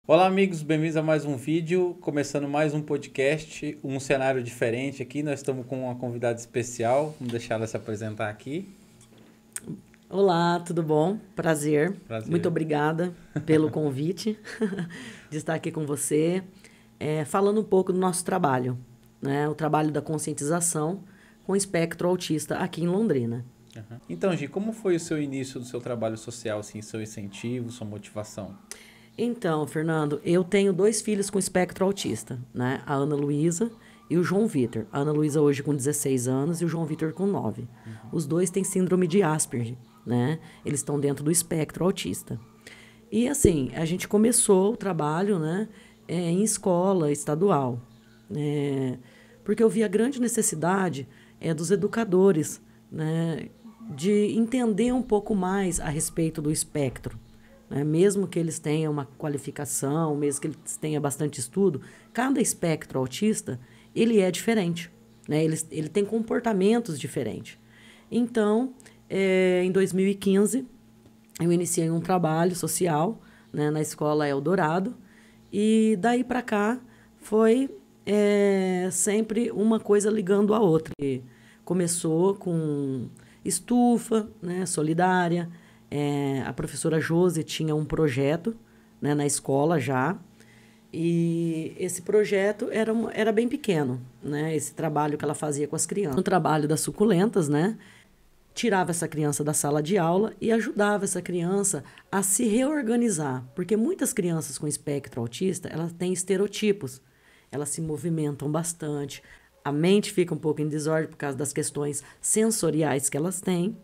Olá, amigos, bem-vindos a mais um vídeo, começando mais um podcast, um cenário diferente aqui. Nós estamos com uma convidada especial, vamos deixar ela se apresentar aqui. Olá, tudo bom? Prazer. Muito Prazer. obrigada pelo convite de estar aqui com você, falando um pouco do nosso trabalho, né? O trabalho da conscientização com espectro autista aqui em Londrina. Uhum. Então, Gi, como foi o seu início do seu trabalho social, assim, seu incentivo, sua motivação? Então, Fernando, eu tenho 2 filhos com espectro autista, né? A Ana Luísa e o João Vitor. A Ana Luísa hoje com 16 anos e o João Vitor com 9. Os dois têm síndrome de Asperger, né? Eles estão dentro do espectro autista. E assim, a gente começou o trabalho, né, em escola estadual, porque eu vi a grande necessidade dos educadores, né, de entender um pouco mais a respeito do espectro. Né? Mesmo que eles tenham uma qualificação, mesmo que eles tenham bastante estudo, cada espectro autista, ele é diferente, né? Ele tem comportamentos diferentes. Então, em 2015, eu iniciei um trabalho social, né, na escola Eldorado, e daí para cá foi sempre uma coisa ligando a outra. E começou com estufa, né, solidária. A professora Josi tinha um projeto, né, na escola já, e esse projeto era bem pequeno, né? Esse trabalho que ela fazia com as crianças. O trabalho das suculentas, né? Tirava essa criança da sala de aula e ajudava essa criança a se reorganizar, porque muitas crianças com espectro autista, elas têm estereotipos, elas se movimentam bastante, a mente fica um pouco em desordem por causa das questões sensoriais que elas têm.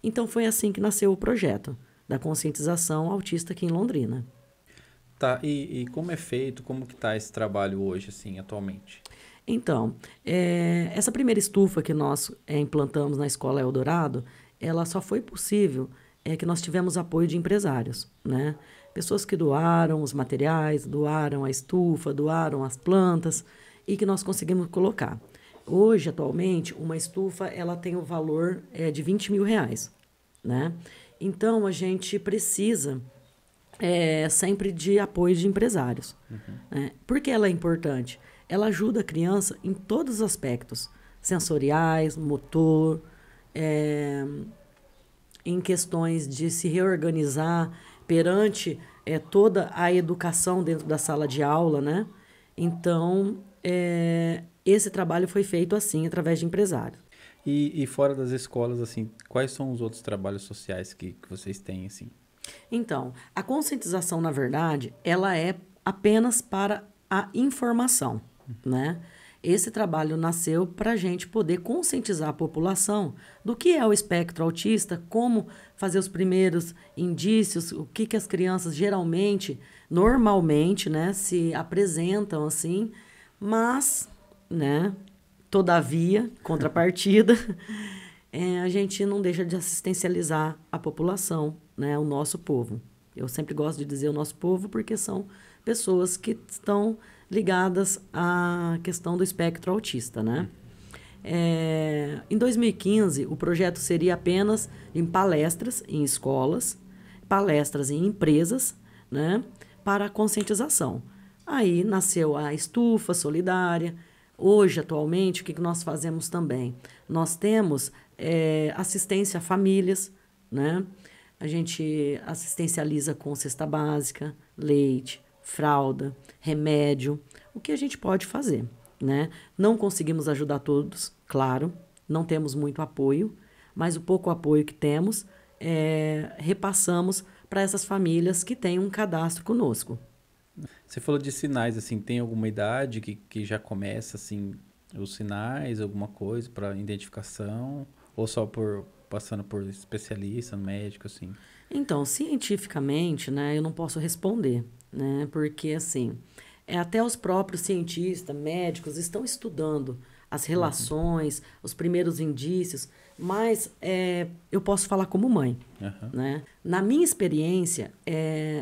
Então foi assim que nasceu o projeto da conscientização autista aqui em Londrina. Tá, e como é feito, como que tá esse trabalho hoje, assim, atualmente? Então, essa primeira estufa que nós implantamos na Escola Eldorado, ela só foi possível que nós tivemos apoio de empresários, né? Pessoas que doaram os materiais, doaram a estufa, doaram as plantas e que nós conseguimos colocar. Hoje, atualmente, uma estufa ela tem o valor de R$ 20.000, né? Então, a gente precisa sempre de apoio de empresários. Né? Por que ela é importante? Ela ajuda a criança em todos os aspectos, sensoriais, motor, em questões de se reorganizar perante toda a educação dentro da sala de aula, né? Então, esse trabalho foi feito assim, através de empresários. E fora das escolas, assim, quais são os outros trabalhos sociais que vocês têm, assim? Então, a conscientização, na verdade, ela é apenas para a informação, né? Esse trabalho nasceu para a gente poder conscientizar a população do que é o espectro autista, como fazer os primeiros indícios, o que as crianças geralmente, normalmente, né, se apresentam assim, mas, né, todavia, contrapartida, a gente não deixa de assistencializar a população, né, o nosso povo. Eu sempre gosto de dizer o nosso povo porque são pessoas que estão ligadas à questão do espectro autista, né? Em 2015, o projeto seria apenas em palestras em escolas, palestras em empresas, né, para a conscientização. Aí nasceu a estufa solidária. Hoje, atualmente, o que nós fazemos também? Nós temos assistência a famílias, né? A gente assistencializa com cesta básica, leite, fralda, remédio, o que a gente pode fazer, né? Não conseguimos ajudar todos, claro, não temos muito apoio, mas o pouco apoio que temos, repassamos para essas famílias que têm um cadastro conosco. Você falou de sinais, assim, tem alguma idade que já começa, assim, os sinais, alguma coisa para identificação? Ou só por passando por especialista, médico, assim? Então, cientificamente, né, eu não posso responder, né, porque assim, até os próprios cientistas, médicos estão estudando as relações, os primeiros indícios, mas eu posso falar como mãe, Aham. né? Na minha experiência,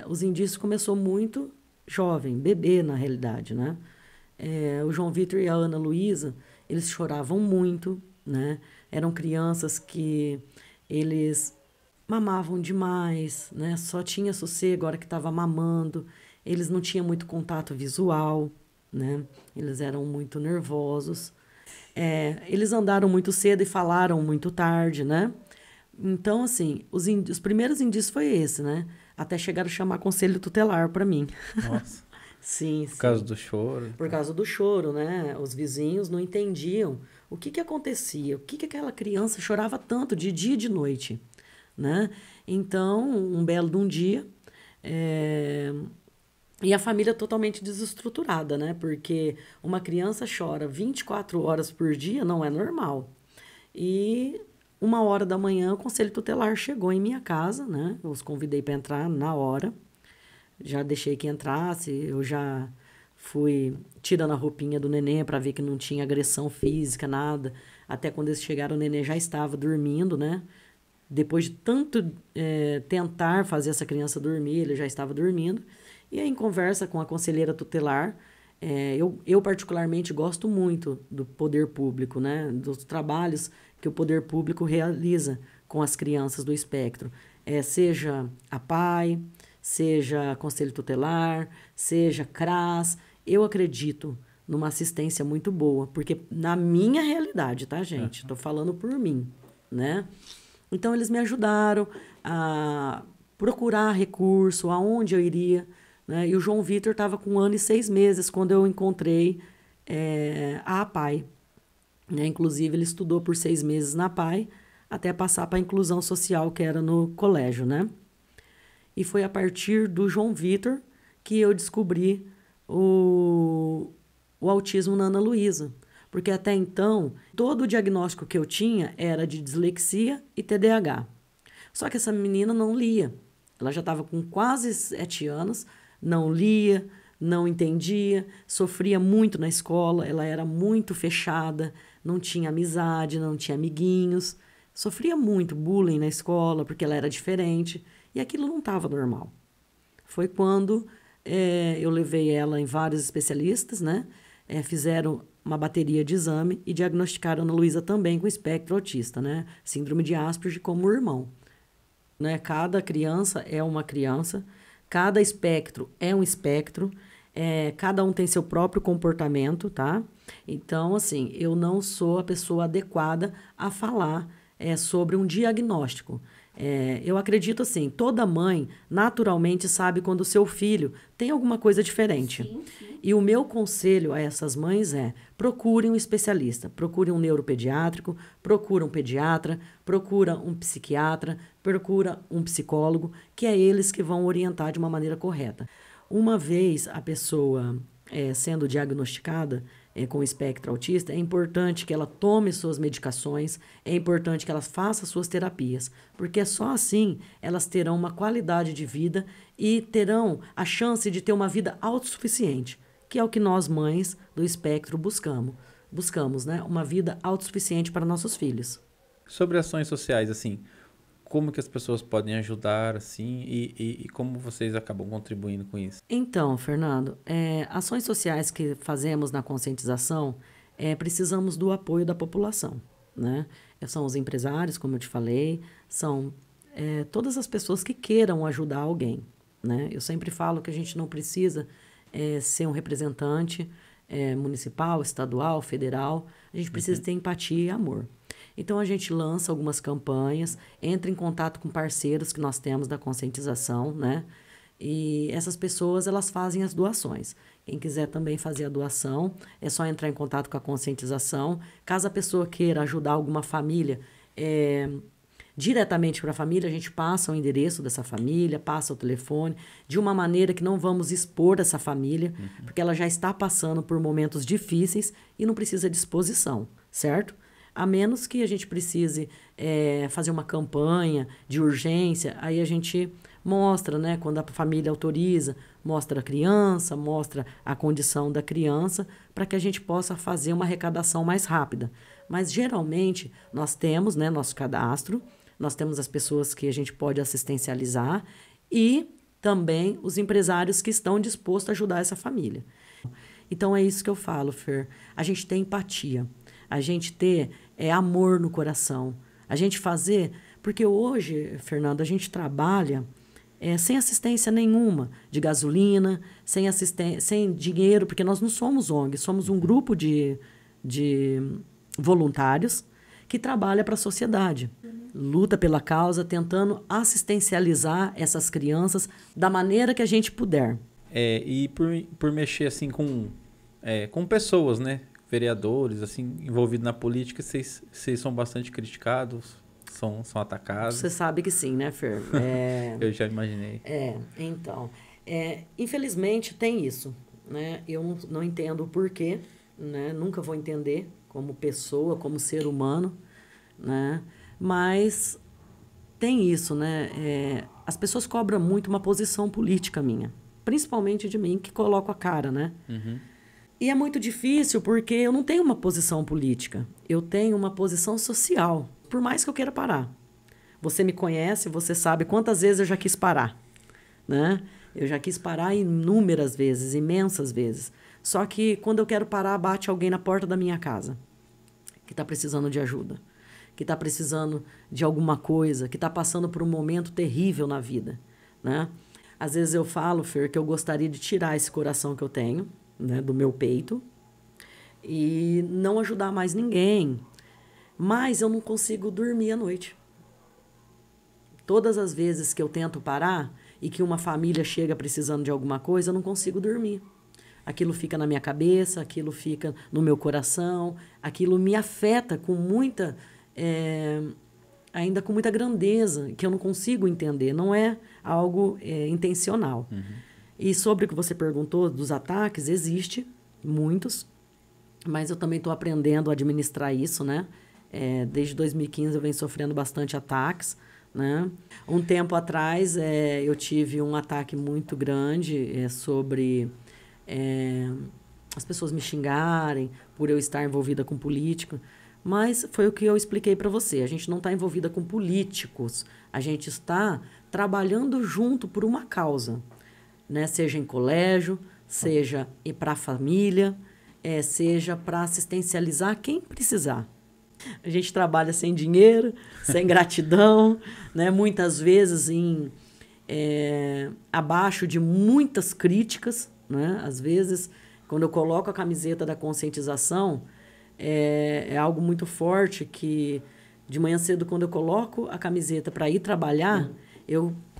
os indícios começou muito jovem, bebê na realidade, né? O João Vitor e a Ana Luísa, eles choravam muito, né? Eram crianças que eles mamavam demais, né? Só tinha sossego a hora que estava mamando. eles não tinham muito contato visual, né? Eles eram muito nervosos. Eles andaram muito cedo e falaram muito tarde, né? Então, assim, os primeiros indícios foi esse, né? Até chegaram a chamar conselho tutelar para mim. Nossa. Sim, Por sim. causa do choro. Por causa do choro, né? Os vizinhos não entendiam o que acontecia, o que aquela criança chorava tanto de dia e de noite, né? Então, um belo de um dia, e a família totalmente desestruturada, né? Porque uma criança chora 24 horas por dia não é normal. E 1 hora da manhã o conselho tutelar chegou em minha casa, né? Eu os convidei para entrar na hora. Já deixei que entrasse, eu já fui tirando a roupinha do neném para ver que não tinha agressão física, nada. Até quando eles chegaram, o neném já estava dormindo, né? Depois de tanto tentar fazer essa criança dormir, ele já estava dormindo. E aí, em conversa com a conselheira tutelar, eu particularmente gosto muito do poder público, né? Dos trabalhos que o poder público realiza com as crianças do espectro. Seja a PAI, seja Conselho Tutelar, seja CRAS, eu acredito numa assistência muito boa, porque na minha realidade, tá, gente? Tô falando por mim, né? Então, eles me ajudaram a procurar recurso, aonde eu iria, né? E o João Vitor estava com 1 ano e 6 meses quando eu encontrei a APAI, né? Inclusive, ele estudou por 6 meses na APAI, até passar para a inclusão social, que era no colégio, né? E foi a partir do João Vitor que eu descobri o autismo na Ana Luísa. Porque até então, todo o diagnóstico que eu tinha era de dislexia e TDAH. Só que essa menina não lia. Ela já estava com quase 7 anos, não lia, não entendia, sofria muito na escola, ela era muito fechada, não tinha amizade, não tinha amiguinhos, sofria muito bullying na escola porque ela era diferente. E aquilo não estava normal. Foi quando eu levei ela em vários especialistas, né? Fizeram uma bateria de exame e diagnosticaram a Ana Luísa também com espectro autista, né? Síndrome de Asperger como irmão. Né? Cada criança é uma criança, cada espectro é um espectro, cada um tem seu próprio comportamento, tá? Então, assim, eu não sou a pessoa adequada a falar sobre um diagnóstico. Eu acredito assim, toda mãe naturalmente sabe quando o seu filho tem alguma coisa diferente. Sim, sim. E o meu conselho a essas mães procurem um especialista, procurem um neuropediátrico, procura um pediatra, procura um psiquiatra, procura um psicólogo, que é eles que vão orientar de uma maneira correta. Uma vez a pessoa sendo diagnosticada com espectro autista, é importante que ela tome suas medicações, é importante que ela faça suas terapias, porque só assim elas terão uma qualidade de vida e terão a chance de ter uma vida autossuficiente, que é o que nós mães do espectro buscamos, né? Uma vida autossuficiente para nossos filhos. Sobre ações sociais, assim, como que as pessoas podem ajudar, assim, e como vocês acabam contribuindo com isso? Então, Fernando, ações sociais que fazemos na conscientização, precisamos do apoio da população, né? São os empresários, como eu te falei, são todas as pessoas que queiram ajudar alguém, né? Eu sempre falo que a gente não precisa ser um representante municipal, estadual, federal, a gente precisa ter empatia e amor. Então, a gente lança algumas campanhas, entra em contato com parceiros que nós temos da conscientização, né? E essas pessoas, elas fazem as doações. Quem quiser também fazer a doação, é só entrar em contato com a conscientização. Caso a pessoa queira ajudar alguma família, diretamente para a família, a gente passa o endereço dessa família, passa o telefone, de uma maneira que não vamos expor essa família, porque ela já está passando por momentos difíceis e não precisa de exposição, certo? A menos que a gente precise fazer uma campanha de urgência, aí a gente mostra, né, quando a família autoriza, mostra a criança, mostra a condição da criança, para que a gente possa fazer uma arrecadação mais rápida. Mas, geralmente, nós temos, né, nosso cadastro, nós temos as pessoas que a gente pode assistencializar e também os empresários que estão dispostos a ajudar essa família. Então, é isso que eu falo, Fer. A gente tem empatia. A gente ter amor no coração. A gente fazer... Porque hoje, Fernando, a gente trabalha sem assistência nenhuma de gasolina, sem dinheiro, porque nós não somos ONG, somos um grupo de voluntários que trabalha para a sociedade, luta pela causa, tentando assistencializar essas crianças da maneira que a gente puder. E por mexer assim com pessoas, né? Vereadores, assim, envolvidos na política, vocês são bastante criticados, são atacados. Você sabe que sim, né, Fer? Eu já imaginei. Então, infelizmente tem isso, né? Eu não entendo o porquê, né? Nunca vou entender como pessoa, como ser humano, né? Mas tem isso, né? As pessoas cobram muito uma posição política minha, principalmente de mim, que coloco a cara, né? Uhum. E é muito difícil porque eu não tenho uma posição política, eu tenho uma posição social, por mais que eu queira parar. Você me conhece, você sabe quantas vezes eu já quis parar, né? Eu já quis parar inúmeras vezes, imensas vezes. Só que quando eu quero parar, bate alguém na porta da minha casa, que está precisando de ajuda, que está precisando de alguma coisa, que está passando por um momento terrível na vida, né? Às vezes eu falo, Fer, que eu gostaria de tirar esse coração que eu tenho, né, do meu peito, e não ajudar mais ninguém. Mas eu não consigo dormir à noite. Todas as vezes que eu tento parar e que uma família chega precisando de alguma coisa, eu não consigo dormir. Aquilo fica na minha cabeça, aquilo fica no meu coração, aquilo me afeta com muita... ainda com muita grandeza, que eu não consigo entender. Não é algo intencional. Uhum. E sobre o que você perguntou dos ataques, existe muitos, mas eu também estou aprendendo a administrar isso, né? Desde 2015 eu venho sofrendo bastante ataques, né? Um tempo atrás eu tive um ataque muito grande sobre as pessoas me xingarem por eu estar envolvida com política. Mas foi o que eu expliquei para você. A gente não está envolvida com políticos. A gente está trabalhando junto por uma causa, né? Seja em colégio, seja para a família, seja para assistencializar quem precisar. A gente trabalha sem dinheiro, sem gratidão, né? Muitas vezes abaixo de muitas críticas, né? Às vezes, quando eu coloco a camiseta da conscientização, é algo muito forte que de manhã cedo, quando eu coloco a camiseta para ir trabalhar,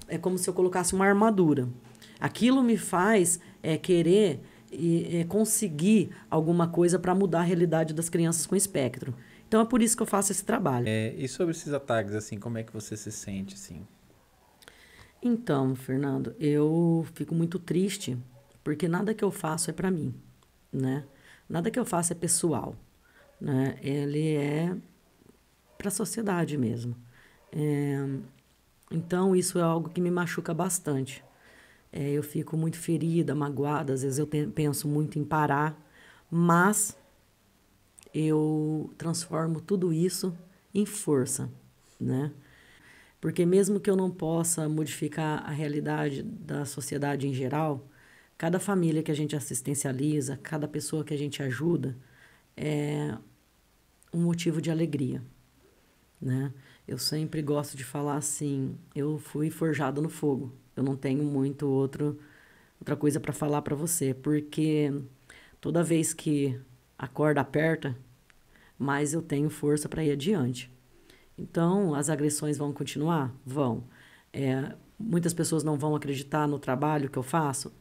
é como se eu colocasse uma armadura. Aquilo me faz querer conseguir alguma coisa para mudar a realidade das crianças com espectro. Então, é por isso que eu faço esse trabalho. E sobre esses ataques, assim, como é que você se sente, assim? Então, Fernando, eu fico muito triste, porque nada que eu faço é para mim, né? Nada que eu faço é pessoal, né? Ele é para a sociedade mesmo. Então, isso é algo que me machuca bastante. Eu fico muito ferida, magoada, às vezes eu penso muito em parar, mas eu transformo tudo isso em força, né? Porque mesmo que eu não possa modificar a realidade da sociedade em geral, cada família que a gente assistencializa, cada pessoa que a gente ajuda, é um motivo de alegria, né? Eu sempre gosto de falar assim, eu fui forjada no fogo. Eu não tenho muito outra coisa para falar para você, porque toda vez que a corda aperta, mais eu tenho força para ir adiante. Então, as agressões vão continuar? Vão. Muitas pessoas não vão acreditar no trabalho que eu faço?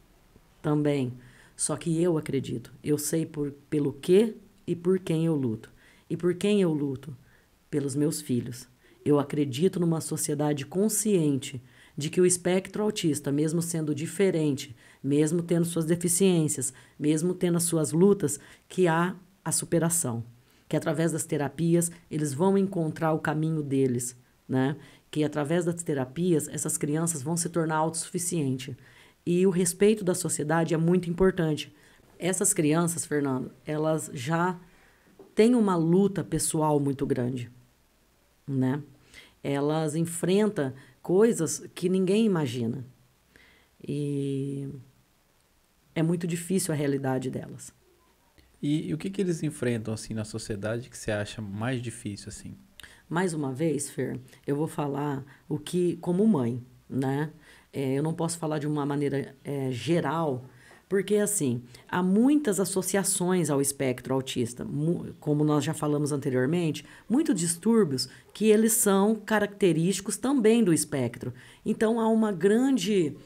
Também. Só que eu acredito. Eu sei pelo que e por quem eu luto. E por quem eu luto? Pelos meus filhos. Eu acredito numa sociedade consciente de que o espectro autista, mesmo sendo diferente, mesmo tendo suas deficiências, mesmo tendo as suas lutas, que há a superação. Que através das terapias eles vão encontrar o caminho deles, né? Que através das terapias essas crianças vão se tornar autossuficientes. E o respeito da sociedade é muito importante. Essas crianças, Fernando, elas já têm uma luta pessoal muito grande, né? Elas enfrentam coisas que ninguém imagina. E é muito difícil a realidade delas. E o que eles enfrentam, assim, na sociedade que você acha mais difícil, assim? Mais uma vez, Fer, eu vou falar o que, como mãe, né? Eu não posso falar de uma maneira geral, porque, assim, há muitas associações ao espectro autista, como nós já falamos anteriormente, muitos distúrbios que eles são característicos também do espectro. Então, há uma grande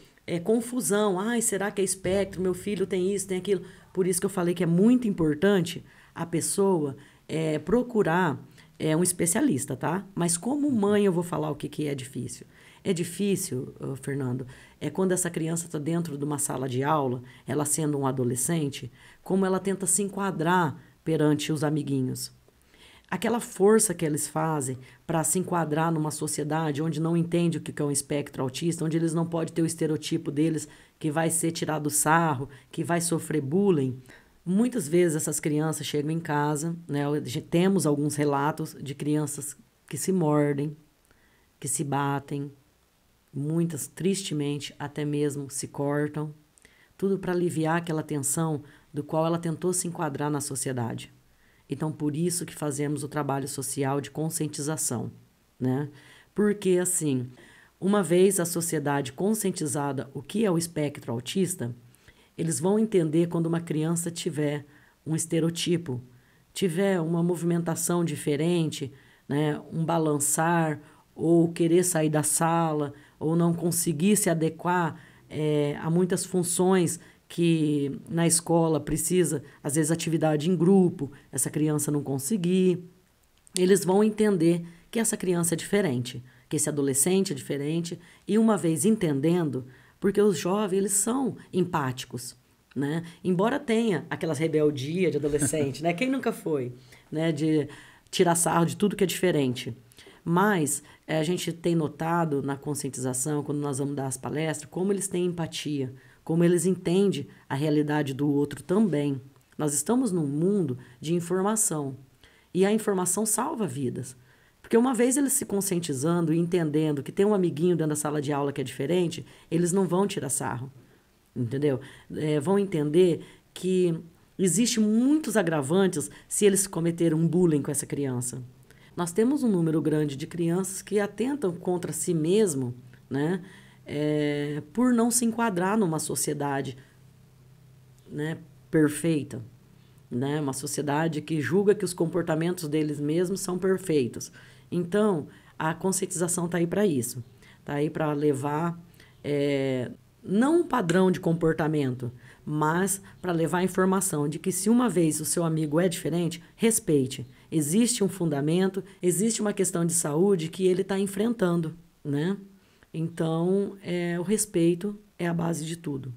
confusão. Ai, será que é espectro? Meu filho tem isso, tem aquilo. Por isso que eu falei que é muito importante a pessoa procurar um especialista, tá? Mas como mãe eu vou falar o que, que é difícil. É difícil, Fernando, quando essa criança está dentro de uma sala de aula, ela sendo um adolescente, como ela tenta se enquadrar perante os amiguinhos. Aquela força que eles fazem para se enquadrar numa sociedade onde não entende o que é um espectro autista, onde eles não podem ter o estereotipo deles que vai ser tirado sarro, que vai sofrer bullying. Muitas vezes essas crianças chegam em casa, né? Temos alguns relatos de crianças que se mordem, que se batem, muitas, tristemente, até mesmo se cortam, tudo para aliviar aquela tensão do qual ela tentou se enquadrar na sociedade. Então, por isso que fazemos o trabalho social de conscientização, né? Porque, assim, uma vez a sociedade conscientizada o que é o espectro autista, eles vão entender quando uma criança tiver um estereotipo, tiver uma movimentação diferente, né? Um balançar, ou querer sair da sala, ou não conseguir se adequar a muitas funções que na escola precisa, às vezes, atividade em grupo, essa criança não conseguir. Eles vão entender que essa criança é diferente, que esse adolescente é diferente, e uma vez entendendo, porque os jovens, eles são empáticos, né? Embora tenha aquelas rebeldias de adolescente, né? Quem nunca foi, né? De tirar sarro de tudo que é diferente. Mas a gente tem notado na conscientização, quando nós vamos dar as palestras, como eles têm empatia, como eles entendem a realidade do outro também. Nós estamos num mundo de informação, e a informação salva vidas. Porque uma vez eles se conscientizando e entendendo que tem um amiguinho dentro da sala de aula que é diferente, eles não vão tirar sarro, entendeu? Vão entender que existem muitos agravantes se eles cometerem um bullying com essa criança. Nós temos um número grande de crianças que atentam contra si mesmo, né? Por não se enquadrar numa sociedade, né, perfeita, né? Uma sociedade que julga que os comportamentos deles mesmos são perfeitos. Então, a conscientização está aí para isso. Está aí para levar, não um padrão de comportamento, mas para levar a informação de que se uma vez o seu amigo é diferente, respeite. Existe um fundamento, existe uma questão de saúde que ele está enfrentando, né? Então, o respeito é a base de tudo.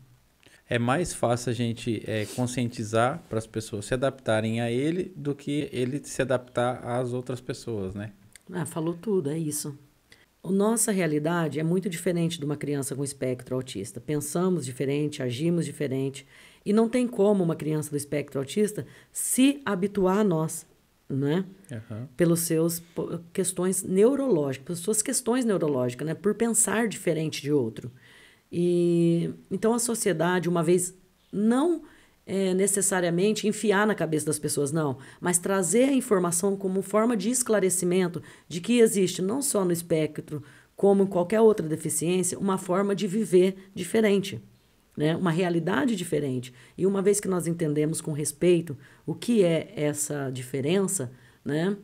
É mais fácil a gente conscientizar para as pessoas se adaptarem a ele do que ele se adaptar às outras pessoas, né? Falou tudo, é isso. A nossa realidade é muito diferente de uma criança com espectro autista. Pensamos diferente, agimos diferente. E não tem como uma criança do espectro autista se habituar a nós, né? Uhum. Pelos seus questões neurológicas, pelas suas questões neurológicas, né? Por pensar diferente de outro. E então a sociedade, uma vez, não necessariamente enfiar na cabeça das pessoas, não, mas trazer a informação como forma de esclarecimento de que existe, não só no espectro, como em qualquer outra deficiência, uma forma de viver diferente, né? Uma realidade diferente. E uma vez que nós entendemos com respeito o que é essa diferença, né?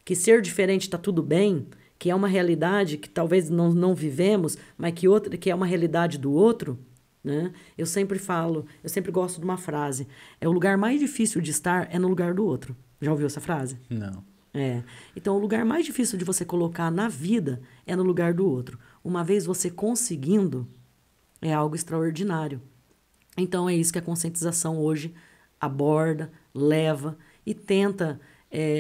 Que ser diferente está tudo bem, que é uma realidade que talvez não vivemos, mas que é uma realidade do outro, né? Eu sempre falo, eu sempre gosto de uma frase, o lugar mais difícil de estar é no lugar do outro. Já ouviu essa frase? Não. Então, o lugar mais difícil de você colocar na vida é no lugar do outro. Uma vez você conseguindo, é algo extraordinário. Então, é isso que a conscientização hoje aborda, leva e tenta.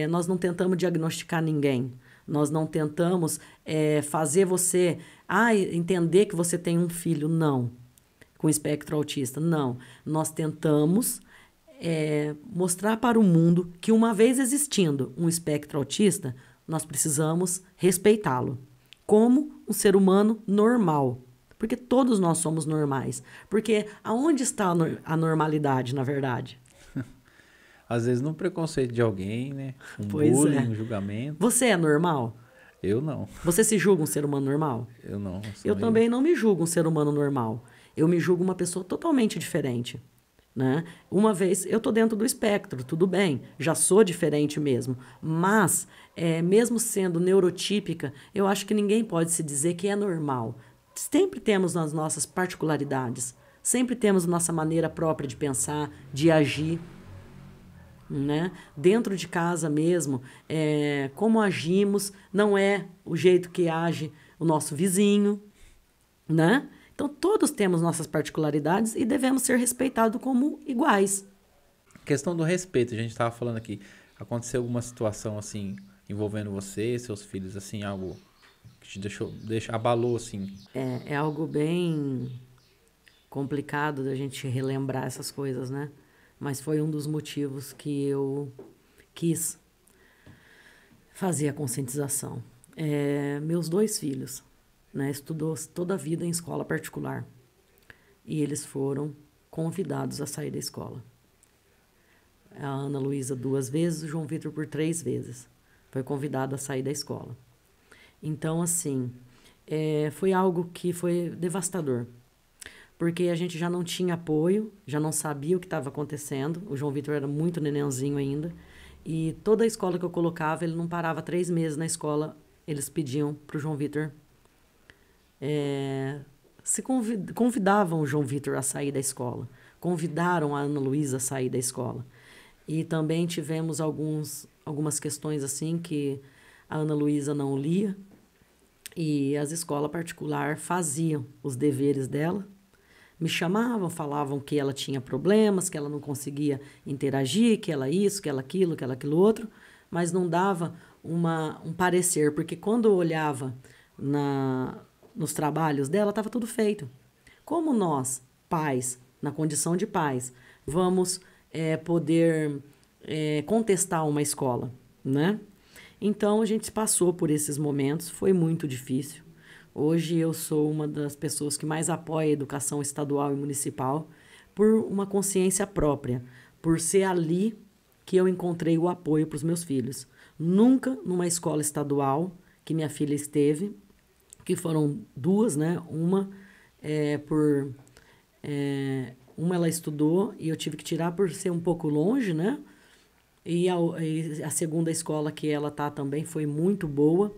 Nós não tentamos diagnosticar ninguém. Nós não tentamos fazer você entender que você tem um filho. Não. Com espectro autista. Não. Nós tentamos mostrar para o mundo que, uma vez existindo um espectro autista, nós precisamos respeitá-lo como um ser humano normal. Porque todos nós somos normais. Porque aonde está a normalidade, na verdade? Às vezes no preconceito de alguém, né? Um Pois bullying, um julgamento. Você é normal? Eu não. Você se julga um ser humano normal? Eu não. Eu também não me julgo um ser humano normal. Eu me julgo uma pessoa totalmente diferente. Né? Uma vez, eu estou dentro do espectro, tudo bem, já sou diferente mesmo. Mas, mesmo sendo neurotípica, eu acho que ninguém pode se dizer que é normal. Sempre temos as nossas particularidades. Sempre temos nossa maneira própria de pensar, de agir. Né? Dentro de casa mesmo, como agimos, não é o jeito que age o nosso vizinho, né? Então, todos temos nossas particularidades e devemos ser respeitados como iguais. Questão do respeito, a gente estava falando aqui. Aconteceu alguma situação assim envolvendo você, seus filhos, assim, algo que te abalou, assim? É algo bem complicado da gente relembrar essas coisas, né? Mas foi um dos motivos que eu quis fazer a conscientização. Meus 2 filhos, né, estudou toda a vida em escola particular. E eles foram convidados a sair da escola. A Ana Luísa 2 vezes, o João Vitor por 3 vezes. Foi convidado a sair da escola. Então, assim, foi algo que foi devastador. Porque a gente já não tinha apoio, já não sabia o que estava acontecendo. O João Vitor era muito nenenzinho ainda. E toda a escola que eu colocava, ele não parava 3 meses na escola. Eles pediam para o João Vitor... convidavam o João Vitor a sair da escola. Convidaram a Ana Luísa a sair da escola. E também tivemos algumas questões assim que a Ana Luísa não lia. E as escolas particulares faziam os deveres dela. Me chamavam, falavam que ela tinha problemas, que ela não conseguia interagir, que ela isso, que ela aquilo outro, mas não dava um parecer, porque quando eu olhava nos trabalhos dela, estava tudo feito. Como nós, pais, na condição de pais, vamos poder contestar uma escola, né? Então, a gente passou por esses momentos, foi muito difícil. Hoje eu sou uma das pessoas que mais apoia a educação estadual e municipal por uma consciência própria, por ser ali que eu encontrei o apoio para os meus filhos. Nunca numa escola estadual que minha filha esteve, que foram 2, né? Uma ela estudou e eu tive que tirar por ser um pouco longe, né? E a segunda escola que ela tá também foi muito boa.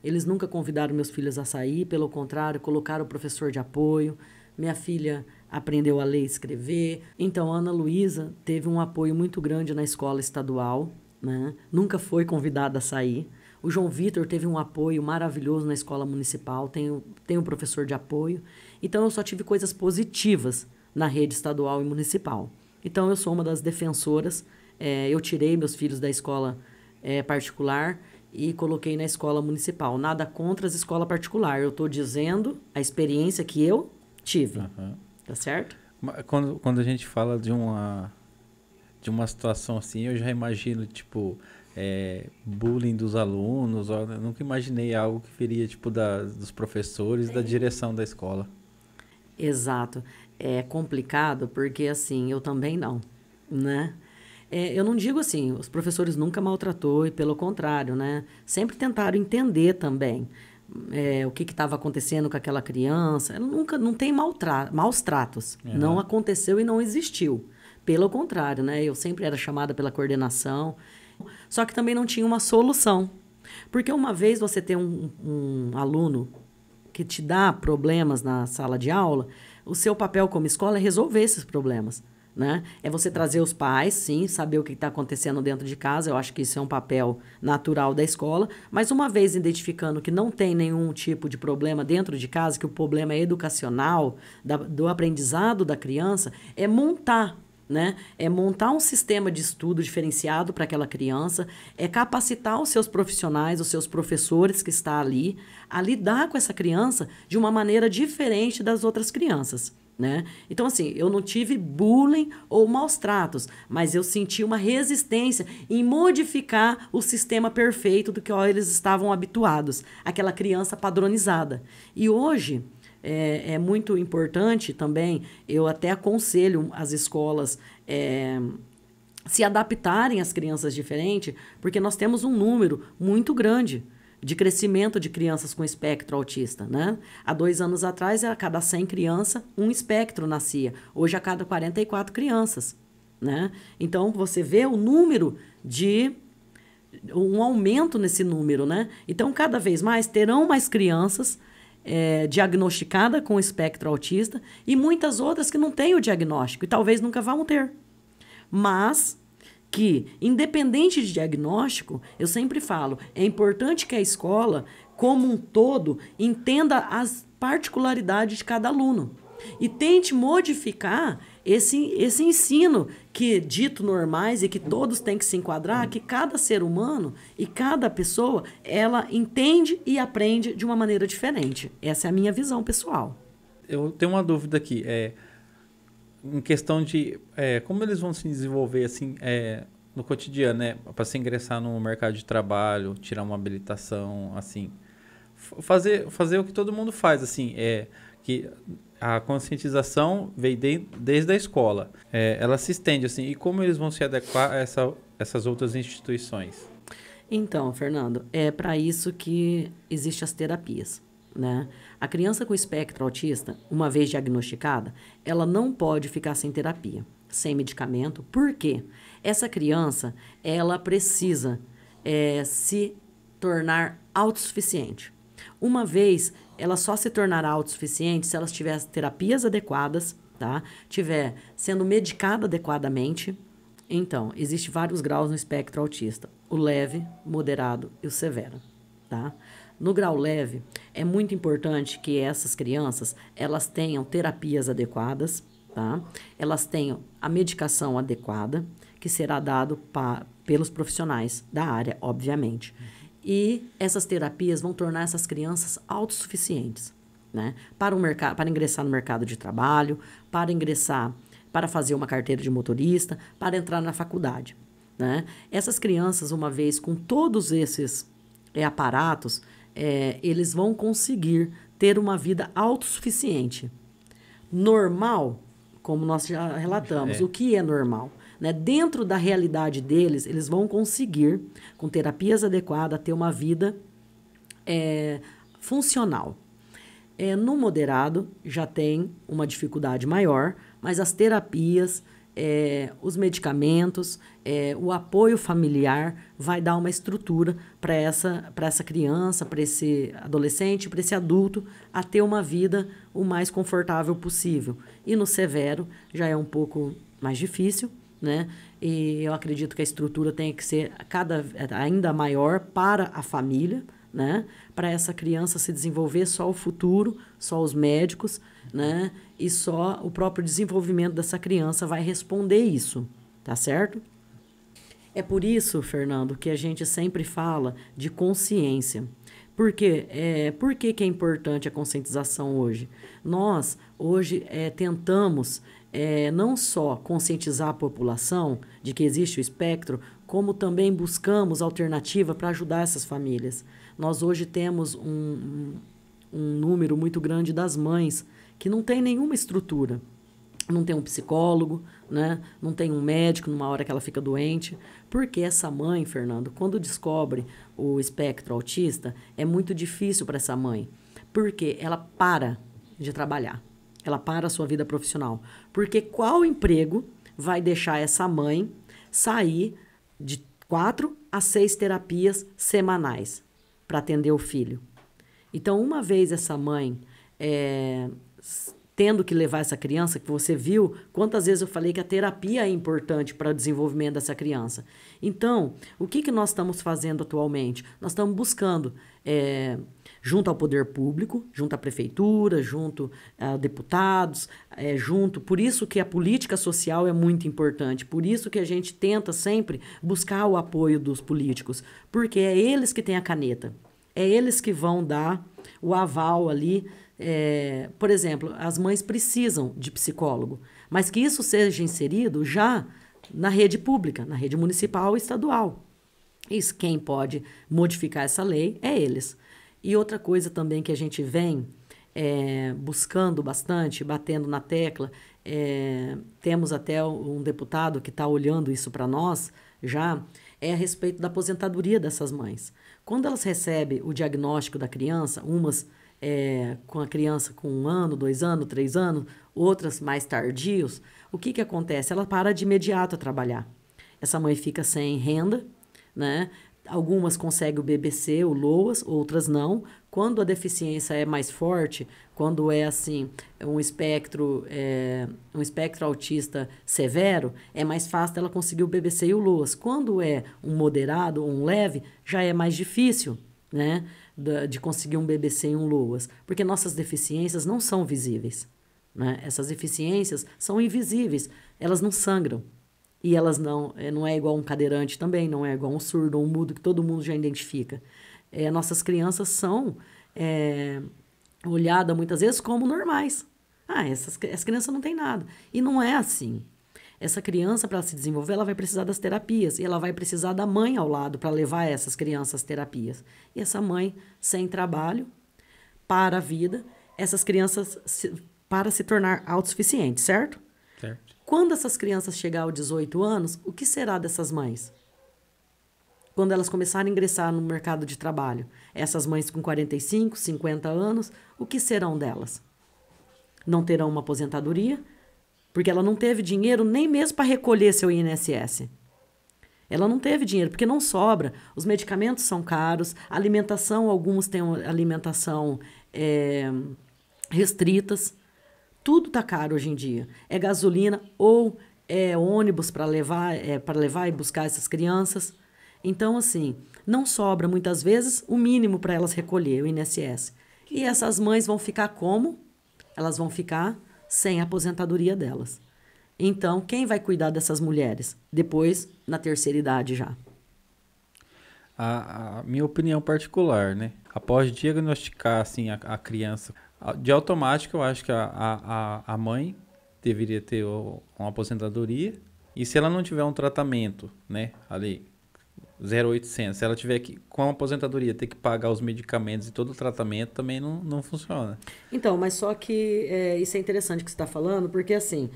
Eles nunca convidaram meus filhos a sair, pelo contrário, colocaram o professor de apoio. Minha filha aprendeu a ler e escrever. Então, a Ana Luísa teve um apoio muito grande na escola estadual, né? Nunca foi convidada a sair. O João Vitor teve um apoio maravilhoso na escola municipal, tem um professor de apoio. Então, eu só tive coisas positivas na rede estadual e municipal. Então, eu sou uma das defensoras. Eu tirei meus filhos da escola particular e coloquei na escola municipal. Nada contra as escolas particulares. Eu estou dizendo a experiência que eu tive. Uhum. Tá certo? Quando a gente fala de uma situação assim, eu já imagino, tipo, bullying dos alunos. Eu nunca imaginei algo que viria, tipo, dos professores, da direção da escola. Exato. É complicado porque, assim, eu também não, né? Eu não digo assim, os professores nunca maltratou e pelo contrário, né? Sempre tentaram entender também o que estava acontecendo com aquela criança. Ela não tem maus tratos. Uhum. Não aconteceu e não existiu. Pelo contrário, né? Eu sempre era chamada pela coordenação. Só que também não tinha uma solução. Porque uma vez você tem um aluno que te dá problemas na sala de aula, o seu papel como escola é resolver esses problemas. Né? É você trazer os pais, sim, saber o que está acontecendo dentro de casa. Eu acho que isso é um papel natural da escola. Mas uma vez identificando que não tem nenhum tipo de problema dentro de casa, que o problema é educacional, do aprendizado da criança, é montar, né? É montar um sistema de estudo diferenciado para aquela criança, é capacitar os seus profissionais, os seus professores que estão ali, a lidar com essa criança de uma maneira diferente das outras crianças. Né? Então, assim, eu não tive bullying ou maus tratos, mas eu senti uma resistência em modificar o sistema perfeito do que eles estavam habituados, aquela criança padronizada. E hoje é muito importante também, eu até aconselho as escolas se adaptarem às crianças diferentes, porque nós temos um número muito grande de crescimento de crianças com espectro autista, né? Há 2 anos atrás, a cada 100 crianças, um espectro nascia. Hoje, a cada 44 crianças, né? Então, você vê o número de... um aumento nesse número, né? Então, cada vez mais, terão mais crianças diagnosticadas com espectro autista e muitas outras que não têm o diagnóstico e talvez nunca vão ter. Mas... que, independente de diagnóstico, eu sempre falo, é importante que a escola, como um todo, entenda as particularidades de cada aluno e tente modificar esse ensino que dito normais e que todos têm que se enquadrar, que cada ser humano e cada pessoa, ela entende e aprende de uma maneira diferente. Essa é a minha visão pessoal. Eu tenho uma dúvida aqui, em questão de como eles vão se desenvolver assim no cotidiano, né, para se ingressar no mercado de trabalho, tirar uma habilitação, assim, fazer o que todo mundo faz, assim, que a conscientização veio desde a escola, ela se estende assim, e como eles vão se adequar a essas outras instituições? Então, Fernando, é para isso que existem as terapias, né? A criança com espectro autista, uma vez diagnosticada, ela não pode ficar sem terapia, sem medicamento. Por quê? Essa criança, ela precisa se tornar autossuficiente. Uma vez, ela só se tornará autossuficiente se ela tiver as terapias adequadas, tá? Tiver sendo medicada adequadamente. Então, existem vários graus no espectro autista. O leve, moderado e o severo, tá? No grau leve, é muito importante que essas crianças, elas tenham terapias adequadas, tá? Elas tenham a medicação adequada, que será dado pelos profissionais da área, obviamente. E essas terapias vão tornar essas crianças autossuficientes, né? Para ingressar no mercado de trabalho, para fazer uma carteira de motorista, para entrar na faculdade, né? Essas crianças, uma vez com todos esses aparatos, eles vão conseguir ter uma vida autossuficiente. Normal, como nós já relatamos, o que é normal? Né? Dentro da realidade deles, eles vão conseguir, com terapias adequadas, ter uma vida funcional. No moderado, já tem uma dificuldade maior, mas as terapias, os medicamentos, o apoio familiar vai dar uma estrutura para essa criança, para esse adolescente, para esse adulto, a ter uma vida o mais confortável possível. E no severo já é um pouco mais difícil, né? E eu acredito que a estrutura tem que ser ainda maior para a família, né? Para essa criança se desenvolver só o futuro, só os médicos, né? E só o próprio desenvolvimento dessa criança vai responder isso, tá certo? É por isso, Fernando, que a gente sempre fala de consciência. Por quê? Por que é importante a conscientização hoje? Nós, hoje, tentamos não só conscientizar a população de que existe o espectro, como também buscamos alternativa para ajudar essas famílias. Nós hoje temos um número muito grande das mães que não tem nenhuma estrutura. Não tem um psicólogo, né? Não tem um médico numa hora que ela fica doente. Porque essa mãe, Fernando, quando descobre o espectro autista, é muito difícil para essa mãe. Porque ela para de trabalhar. Ela para a sua vida profissional. Porque qual emprego vai deixar essa mãe sair de 4 a 6 terapias semanais para atender o filho? Então, uma vez essa mãe tendo que levar essa criança, que você viu quantas vezes eu falei que a terapia é importante para o desenvolvimento dessa criança. Então, o que nós estamos fazendo atualmente? Nós estamos buscando, junto ao poder público, junto à prefeitura, junto a deputados, por isso que a política social é muito importante, por isso que a gente tenta sempre buscar o apoio dos políticos, porque é eles que têm a caneta, é eles que vão dar o aval ali. Por exemplo, as mães precisam de psicólogo, mas que isso seja inserido já na rede pública, na rede municipal e estadual. Isso, quem pode modificar essa lei é eles. E outra coisa também que a gente vem buscando bastante, batendo na tecla, temos até um deputado que está olhando isso para nós já, é a respeito da aposentadoria dessas mães. Quando elas recebem o diagnóstico da criança, umas com a criança com 1 ano, 2 anos, 3 anos, outras mais tardios, o que acontece? Ela para de imediato a trabalhar. Essa mãe fica sem renda, né? Algumas conseguem o BBC, o LOAS, outras não. Quando a deficiência é mais forte, quando é assim, um espectro autista severo, é mais fácil dela conseguir o BBC e o LOAS. Quando é um moderado ou um leve, já é mais difícil, né, de conseguir um BBC e um LOAS, porque nossas deficiências não são visíveis, né? Essas deficiências são invisíveis, elas não sangram. E elas não é igual um cadeirante também, não é igual um surdo ou um mudo que todo mundo já identifica. Nossas crianças são olhadas muitas vezes como normais. Essa criança não tem nada. E não é assim. Essa criança, para se desenvolver, ela vai precisar das terapias. E ela vai precisar da mãe ao lado para levar essas crianças às terapias. E essa mãe, sem trabalho, para a vida, essas crianças para se tornar autossuficientes, certo? Certo. Quando essas crianças chegar aos 18 anos, o que será dessas mães? Quando elas começarem a ingressar no mercado de trabalho, essas mães com 45, 50 anos, o que serão delas? Não terão uma aposentadoria, porque ela não teve dinheiro nem mesmo para recolher seu INSS. Ela não teve dinheiro, porque não sobra. Os medicamentos são caros, a alimentação, alguns têm alimentação restritas. Tudo tá caro hoje em dia. É gasolina ou é ônibus para levar e buscar essas crianças. Então, assim, não sobra muitas vezes o mínimo para elas recolher, o INSS. E essas mães vão ficar como? Elas vão ficar sem a aposentadoria delas. Então, quem vai cuidar dessas mulheres? Depois, na terceira idade já. A minha opinião particular, né? Após diagnosticar assim, a criança, de automático eu acho que a mãe deveria ter uma aposentadoria. E se ela não tiver um tratamento, né, ali, 0,800, se ela tiver que, com a aposentadoria, ter que pagar os medicamentos e todo o tratamento, também não funciona. Então, mas só que isso é interessante que você está falando, porque assim,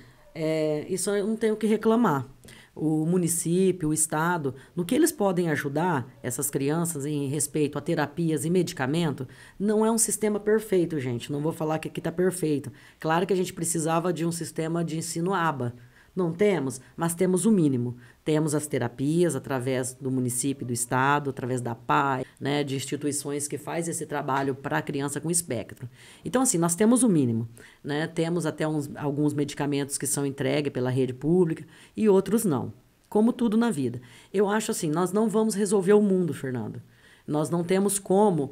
isso eu não tenho o que reclamar. O município, o estado, no que eles podem ajudar essas crianças em respeito a terapias e medicamento, não é um sistema perfeito, gente. Não vou falar que aqui está perfeito. Claro que a gente precisava de um sistema de ensino ABA. Não temos, mas temos o mínimo. Temos as terapias através do município, do estado, através da PAI, né, de instituições que faz esse trabalho para a criança com espectro. Então, assim, nós temos o mínimo, né? Temos até alguns medicamentos que são entregues pela rede pública e outros não. Como tudo na vida. Eu acho assim, nós não vamos resolver o mundo, Fernando. Nós não temos como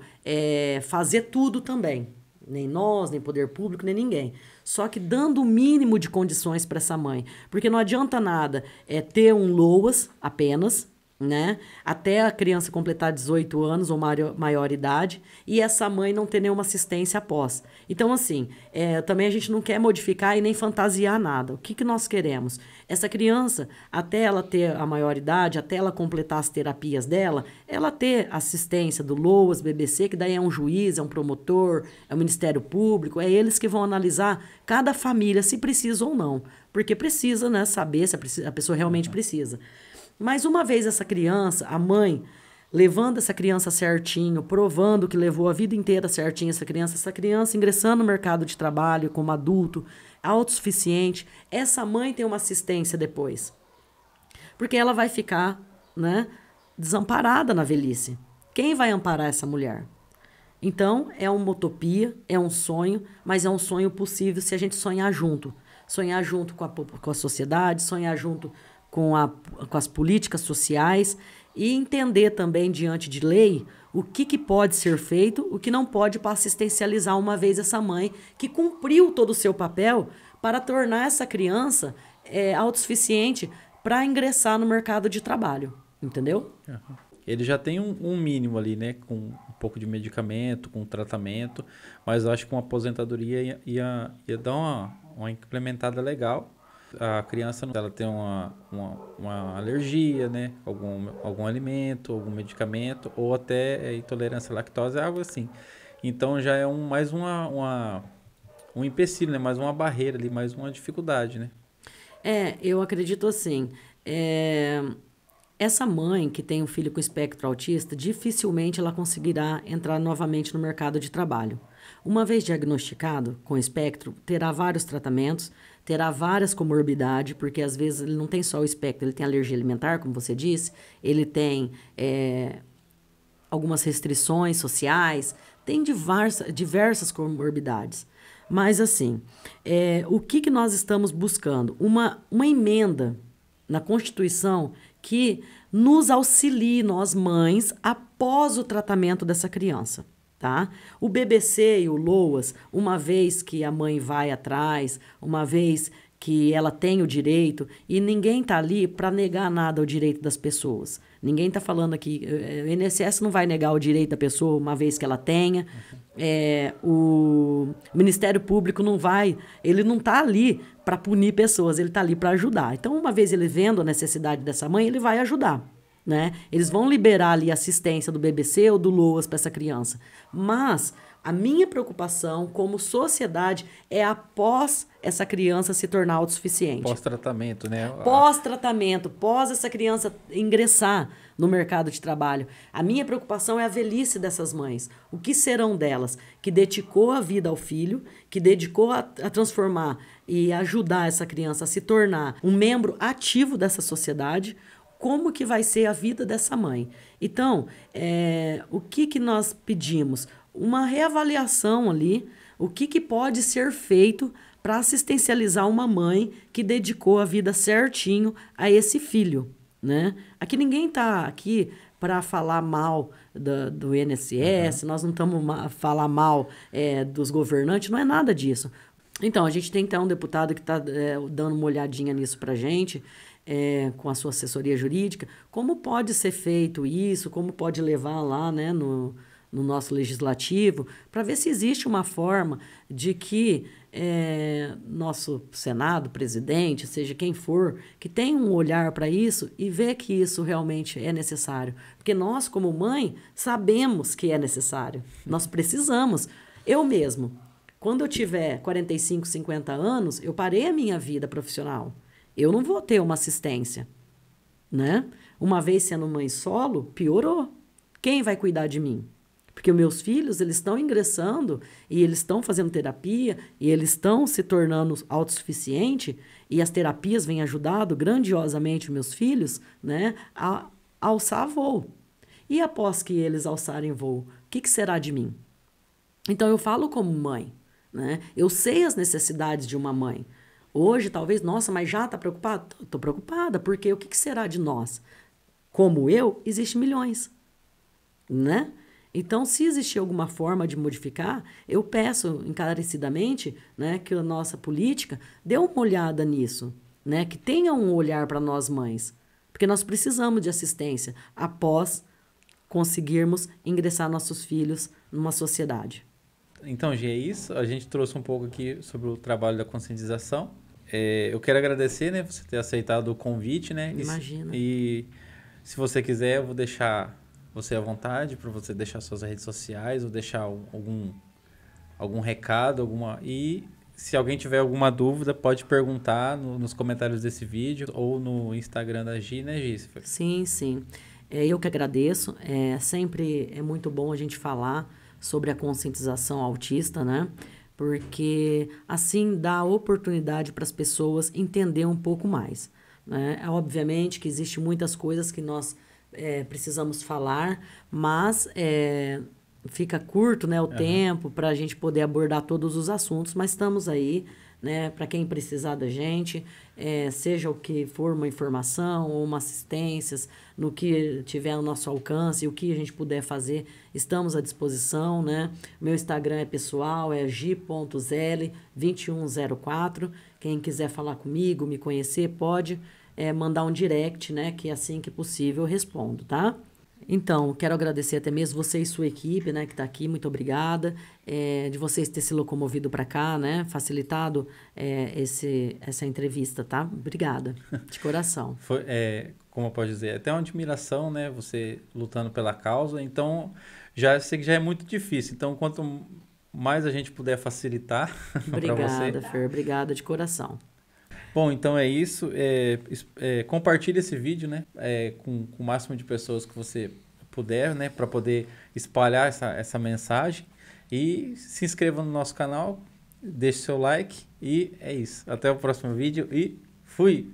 fazer tudo também. Nem nós, nem poder público, nem ninguém. Só que dando o mínimo de condições para essa mãe. Porque não adianta nada ter um LOAS apenas, né? Até a criança completar 18 anos ou maior idade, e essa mãe não ter nenhuma assistência após. Então, assim, também a gente não quer modificar e nem fantasiar nada. O que nós queremos? Essa criança, até ela ter a maior idade, até ela completar as terapias dela, ela ter assistência do LOAS, BBC, que daí é um juiz, é um promotor, é o Ministério Público, é eles que vão analisar cada família, se precisa ou não. Porque precisa, né, saber se a pessoa realmente precisa. Mas uma vez essa criança, a mãe, levando essa criança certinho, provando que levou a vida inteira certinho essa criança ingressando no mercado de trabalho como adulto, autossuficiente, essa mãe tem uma assistência depois. Porque ela vai ficar, né, desamparada na velhice. Quem vai amparar essa mulher? Então, é uma utopia, é um sonho, mas é um sonho possível se a gente sonhar junto. Sonhar junto com a sociedade, sonhar junto com as políticas sociais e entender também, diante de lei, o que pode ser feito, o que não pode para assistencializar uma vez essa mãe que cumpriu todo o seu papel para tornar essa criança autossuficiente para ingressar no mercado de trabalho, entendeu? Ele já tem um mínimo ali, né, com um pouco de medicamento, com tratamento, mas eu acho que uma aposentadoria ia dar uma implementada legal. A criança, ela tem uma alergia, né? Algum alimento, algum medicamento, ou até intolerância à lactose, algo assim. Então já é mais um empecilho, né? Mais uma barreira ali, mais uma dificuldade, né? Eu acredito assim. é, Essa mãe que tem um filho com espectro autista, dificilmente ela conseguirá entrar novamente no mercado de trabalho. Uma vez diagnosticado com espectro, terá vários tratamentos, terá várias comorbidades, porque às vezes ele não tem só o espectro, ele tem alergia alimentar, como você disse, ele tem algumas restrições sociais, tem diversas comorbidades. Mas, assim, o que nós estamos buscando? Uma emenda na Constituição que nos auxilie, nós mães, após o tratamento dessa criança. Tá? O BBC e o LOAS, uma vez que a mãe vai atrás, uma vez que ela tem o direito, e ninguém está ali para negar nada ao direito das pessoas. Ninguém está falando aqui, o INSS não vai negar o direito da pessoa uma vez que ela tenha, o Ministério Público não vai, ele não está ali para punir pessoas, ele está ali para ajudar. Então, uma vez ele vendo a necessidade dessa mãe, ele vai ajudar. Né? Eles vão liberar ali a assistência do BBC ou do LOAS para essa criança. Mas a minha preocupação como sociedade é após essa criança se tornar autossuficiente. Pós-tratamento, né? Pós-tratamento, pós essa criança ingressar no mercado de trabalho. A minha preocupação é a velhice dessas mães. O que serão delas? Que dedicou a vida ao filho, que dedicou a transformar e ajudar essa criança a se tornar um membro ativo dessa sociedade. Como que vai ser a vida dessa mãe? Então, o que nós pedimos? Uma reavaliação ali, o que pode ser feito para assistencializar uma mãe que dedicou a vida certinho a esse filho, né? Aqui ninguém está aqui para falar mal do INSS, nós não estamos a falar mal dos governantes, não é nada disso. Então, a gente tem que ter um deputado que está dando uma olhadinha nisso para a gente, com a sua assessoria jurídica, como pode ser feito isso, como pode levar lá, né, no nosso legislativo, para ver se existe uma forma de que nosso Senado, presidente, seja quem for, que tenha um olhar para isso e ver que isso realmente é necessário. Porque nós, como mãe, sabemos que é necessário. Nós precisamos. Eu mesmo, quando eu tiver 45, 50 anos, eu parei a minha vida profissional. Eu não vou ter uma assistência, né? Uma vez sendo mãe solo, piorou. Quem vai cuidar de mim? Porque os meus filhos, eles estão ingressando e eles estão fazendo terapia e eles estão se tornando autossuficientes e as terapias vêm ajudando grandiosamente os meus filhos, né, a alçar voo. E após que eles alçarem voo, o que será de mim? Então, eu falo como mãe, né? Eu sei as necessidades de uma mãe. Hoje, talvez, nossa, mas já está preocupada? Estou preocupada, porque o que será de nós? Como eu, existem milhões, né? Então, se existir alguma forma de modificar, eu peço encarecidamente, né, que a nossa política dê uma olhada nisso, né, que tenha um olhar para nós mães, porque nós precisamos de assistência após conseguirmos ingressar nossos filhos numa sociedade. Então, Gi, é isso. A gente trouxe um pouco aqui sobre o trabalho da conscientização. Eu quero agradecer, né, você ter aceitado o convite, né? Imagina. E se você quiser, eu vou deixar você à vontade para você deixar suas redes sociais ou deixar algum recado, E se alguém tiver alguma dúvida, pode perguntar nos comentários desse vídeo ou no Instagram da Gi, né, Gi? Sim, sim. Eu que agradeço. Sempre é muito bom a gente falar sobre a conscientização autista, né? Porque assim dá oportunidade para as pessoas entender um pouco mais, né? Obviamente que existe muitas coisas que nós precisamos falar, mas fica curto, né, o tempo para a gente poder abordar todos os assuntos, mas estamos aí, né, para quem precisar da gente, seja o que for uma informação ou uma assistência, no que tiver ao nosso alcance, o que a gente puder fazer, estamos à disposição, né? Meu Instagram é pessoal, é gi.zl2104. Quem quiser falar comigo, me conhecer, pode mandar um direct, né? Que assim que possível eu respondo, tá? Então, quero agradecer até mesmo você e sua equipe, né, que está aqui, muito obrigada, de vocês ter se locomovido para cá, né, facilitado essa entrevista, tá? Obrigada, de coração. Foi, como eu posso dizer, até uma admiração, né, você lutando pela causa, então, sei que já é muito difícil, então, quanto mais a gente puder facilitar para você. Obrigada, Fer. Obrigada de coração. Bom, então é isso. Compartilhe esse vídeo, né? Com o máximo de pessoas que você puder, né? Para poder espalhar essa mensagem. E se inscreva no nosso canal, deixe seu like. E é isso. Até o próximo vídeo e fui!